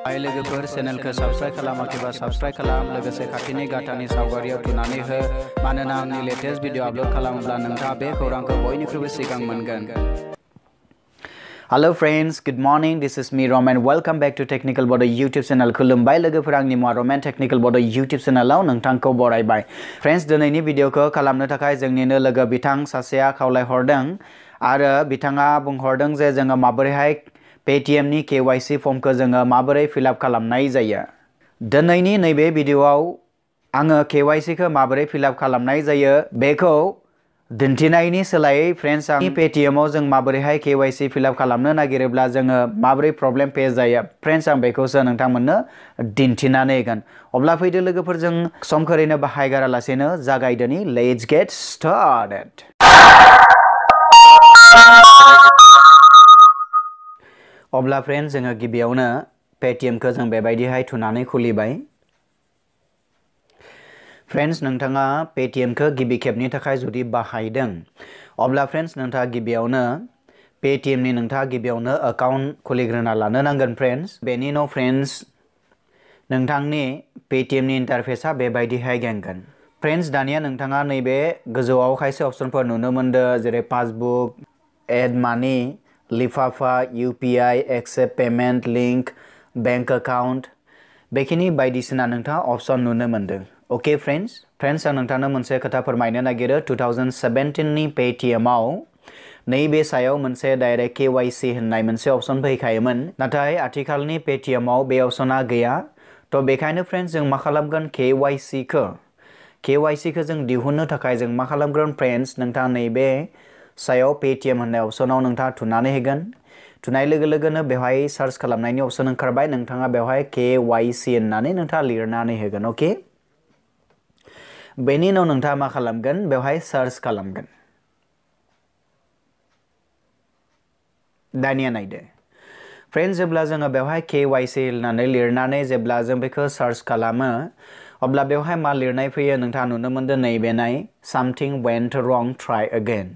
हाय लोगोफोर चेनेलखौ subscribe खालामाखैबा subscribe खालाम लोगोसे खाथिनि गाथानि सावगारियाव थुनानै हो मानोना आंनि लेटेस्ट भिडिअ आपलोड खालामोब्ला नोंथाङा बे खौरांखौ बयनिख्रुइबो सिगां मोनगोन। Hello friends, good morning. This is me Ramen. Welcome back to Technical Bodo YouTube channel. खुलुमबाय लोगोफोर आंनि मुङा Ramen Technical Bodo YouTube channelaव नोंथांखौ बरायबाय। Friends, दिनैनि भिडिअखौ खालामनो थाखाय जोंनिनो लोगो बिथां सासेया खावलायहरदों आरो बिथाङा बुंहरदों जे जोङो माबोरैहाय Paytm KYC फर्मखौ जोङो माबोरै फिल आप खालामनाय जायो। दिनैनि नैबे भिडिअआव आङो KYC खौ माबोरै फिल आप खालामनाय जायो बेखौ दिन्थिनायनि सोलायै फ्रेन्ड्स आं Paytm आव जों माबोरैहाय KYC फिल आप खालामनो नागिरोब्ला जोङो माबोरै प्रब्लेम फेस जायो फ्रेन्ड्स आं बेखौसो नोंथांमोननो दिन्थिनानै होगोन। अब्ला फैदो लोगोफोर जों समखौ ओरैनो बाहायगारालासेनो जागायदोनि। Let's get started. अब्ला फ्रेन्ड्स जोङो गिबियावनो Paytm खौ जों बेबायदिहाय थुनानै खुलिबाय। फ्रेन्ड्स नोंथाङा Paytm खौ गिबि खेबनि थाखाय जुदि बाहायदों अब्ला फ्रेन्ड्स नोंथाङा गिबियावनो Paytm नि एकाउन्ट खुलिग्रोना लानो नांगोन फ्रेन्ड्स। बेनि उनाव फ्रेन्ड्स नोंथांनि Paytm नि इन्टारफेसआ बेबायदिहाय गेंगोन। फ्रेन्ड्स दानिया नोंथाङा नैबे गोजौआव खायसे अपशनफोर नुनो मोनदों जेरै पासबुक, एड मानि, लिफाफा, UPI, accept payment link, bank account बेखिनि बायदिसिना नोंथाङा अपशन नुनो मोनदों। ओके फ्रेन्ड्स आं नोंथांनो मोनसे खोथा फोरमायनो नागिरो 2017 नि Paytm आव नैबे सायाव मोनसे डाइरेक्ट KYC होननाय मोनसे अपशन फैखायोमोन नाथाय आथिखालनि Paytm आव बे अपशना गैया। थ' बेखायनो फ्रेन्ड्स जों मा खालामगोन KYC खौ जों दिहुननो थाखाय जों मा खालामगोन फ्रेन्ड्स नोंथाङा नैबे सायाव Paytm होननाय अपशनाव नोंथाङा थुनानै होगोन। थुनाय लोगो लोगोनो बेवहाय सार्च खालामनायनि अपशन ओंखारबाय नोंथाङा बेवहाय KYC होननानै नोंथाङा लिरनानै होगोन। ओके बेनि उनाव नोंथाङा मा खालामगोन बेवहाय सार्च खालामगोन। दानिया नायदो फ्रेन्ड्स जेब्ला जोङो बेवहाय KYC होननानै लिरनानै जेब्ला जों बेखौ सार्च खालामो अब्ला बेवहाय मा लिरनाय फैयो नोंथाङा नुनो मोनदों नैबे नाय something went wrong try again।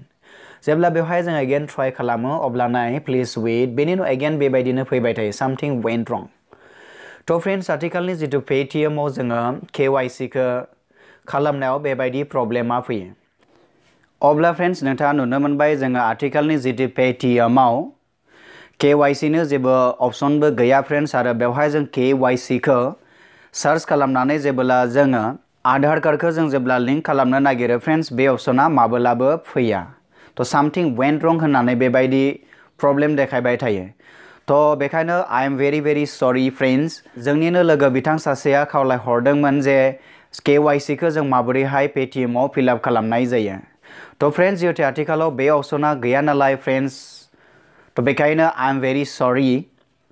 जेब्ला बेवहाय जों again try खालामो अब्ला नाय please wait बेनि उनाव again बेबायदिनो फैबाय थायो something went wrong। थ' फ्रेन्ड्स आथिखालनि जितु Paytm आव जोङो KYC खौ खालामनायाव बेबायदि प्रब्लेमा फैयो। अब्ला फ्रेन्ड्स नोंथाङा नुनो मोनबाय जोङो आथिखालनि जितु Paytm आव KYC नो जेबो अपशनबो गैया फ्रेन्ड्स आरो बेवहाय जों KYC खौ सार्च खालामनानै जेब्ला जोङो आधार कार्डखौ जों जेब्ला लिंक खालामनो नागिरो फ्रेन्ड्स बे अपशना माब्लाबा फैया। थ' something went wrong होननानै बेबायदि प्रब्लेम देखायबाय थायो। थ' बेखायनो I am very sorry friends जोंनिनो लोगो बिथां सासेया खावलायहरदोंमोन जे KYC खौ जों माबोरैहाय Paytm आव फिल आप खालामनाय जायो। थ' फ्रेन्ड्स जिहेतु आथिखालाव बे अपशना गैया नालाय फ्रेन्ड्स थ' बेखायनो I am very sorry।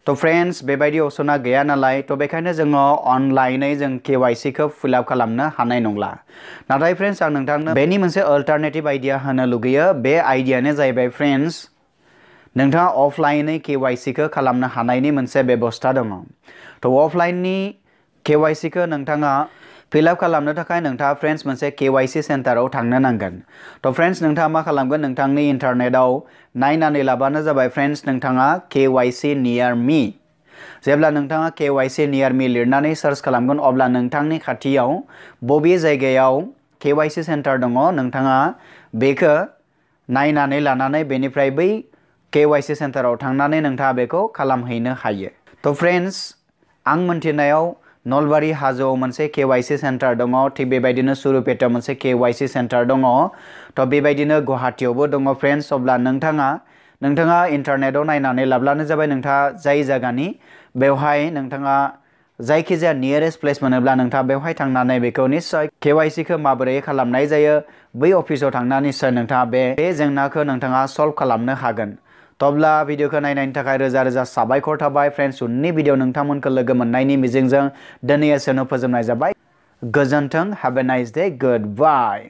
थ' फ्रेन्ड्स बेबायदि अपशना गैया नालाय थ' बेखायनो जोङो अनलाइनै जों KYC खौ फिल आप खालामनो हानाय नंला। नाथाय फ्रेन्ड्स आं नोंथांनो बेनि मोनसे अल्टारनेटिभ आइडिया होनो लुगैयो। बे आइडियानो जाहैबाय फ्रेन्ड्स नोंथाङा अफलाइनै KYC खौ खालामनो हानायनि मोनसे बेबस्था दङ। थ' अफलाइननि KYC खौ नोंथाङा फिल आप खालामनो थाखाय नोंथाङा फ्रेन्ड्स मोनसे KYC सेन्टाराव थांनो नांगोन। थ' फ्रेन्ड्स नोंथाङा मा खालामगोन नोंथांनि इन्टारनेटआव नायनानै लाबानो जाबाय फ्रेन्ड्स नोंथाङा KYC नियर मी। जेब्ला नोंथाङा KYC नियर मी लिरनानै सार्च खालामगोन अब्ला नोंथांनि खाथियाव बबे जायगायाव KYC सेन्टार दङ नोंथाङा बेखौ नायनानै लानानै बेनिफ्राय बै KYC सेन्टाराव थांनानै नोंथाङा बेखौ खालामहैनो हायो। थ' फ्रेन्ड्स आं मोनथिनायाव नलबारि हाजोआव मोनसे KYC सेन्टार दङ थिग बेबायदिनो सुरुपेटायाव मोनसे KYC सेन्टार दङ। थ' बेबायदिनो गुवाहाटीयावबो दङ फ्रेन्ड्स। अब्ला नोंथाङा इन्टारनेटआव नायनानै लाब्लानो जाबाय नोंथाङा जाय जायगानि बेवहाय नोंथाङा जायखिजाया नियरेस्ट प्लेस मोनोब्ला नोंथाङा बेवहाय थांनानै बेखौ निस्सय KYC खौ माबोरै खालामनाय जायो बै अफिसाव थांनानै निस्सय नोंथाङा बे जेंनाखौ नोंथाङा सल्भ खालामनो हागोन। अब्ला भिडिअखौ नायनायनि थाखाय रोजा साबायखर थाबाय फ्रेन्ड्स। उननि भिडिअ नोंथांमोनखौ लोगो मोननायनि मिजिंजों दिनै एसेनो फोजोबनाय जाबाय। गोजोन्थों। Have a nice day. Goodbye.